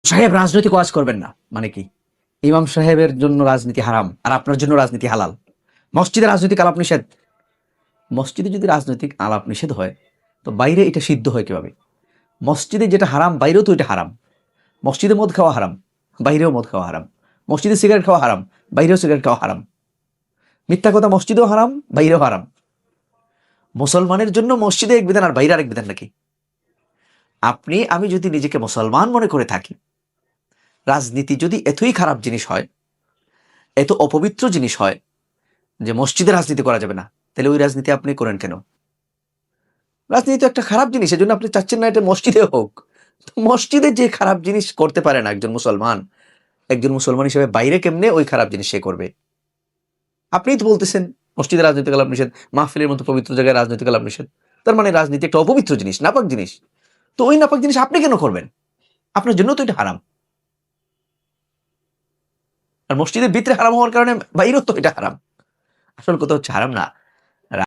সাহেব রাজনৈতিক ওয়াজ করবেন না মানে কি? ইমাম সাহেবের জন্য রাজনীতি হারাম আর আপনার জন্য রাজনীতি হালাল। মসজিদে রাজনৈতিক আলাপ নিষেধ। মসজিদে যদি রাজনৈতিক আলাপ নিষেধ হয় তো বাইরে এটা সিদ্ধ হয় কিভাবে? মসজিদে যেটা হারাম বাইরেও তো এটা হারাম। মসজিদে মদ খাওয়া হারাম, বাইরেও মদ খাওয়া হারাম। মসজিদে সিগারেট খাওয়া হারাম, বাইরেও সিগারেট খাওয়া হারাম। মিথ্যা কথা মসজিদেও হারাম, বাইরেও হারাম। মুসলমানের জন্য মসজিদে এক বিধান আর বাইরে আরেক বিধান নাকি? আপনি আমি যদি নিজেকে মুসলমান মনে করে থাকি, রাজনীতি যদি এতই খারাপ জিনিস হয়, এত অপবিত্র জিনিস হয় যে মসজিদে রাজনীতি করা যাবে না, তাহলে ওই রাজনীতি আপনি করেন কেন? রাজনীতি তো একটা খারাপ জিনিস, এজন্য আপনি চাচ্ছেন না এটা মসজিদে হোক। তো মসজিদে যে খারাপ জিনিস করতে পারে না একজন মুসলমান হিসেবে বাইরে কেমনে ওই খারাপ জিনিস সে করবে? আপনিই তো বলতেছেন মসজিদে রাজনৈতিক আলাপ নিষেধ, মাহফিলের মতো পবিত্র জায়গায় রাজনৈতিক আলাপ নিষেধ। তার মানে রাজনীতি একটা অপবিত্র জিনিস, নাপাক জিনিস। তো ওই নাপাক জিনিস আপনি কেন করবেন? আপনার জন্য তো এটা হারাম। আর মসজিদের ভিতরে হারাম হওয়ার কারণে বাইরেও তো এটা হারাম। আসল কথা হচ্ছে হারাম না,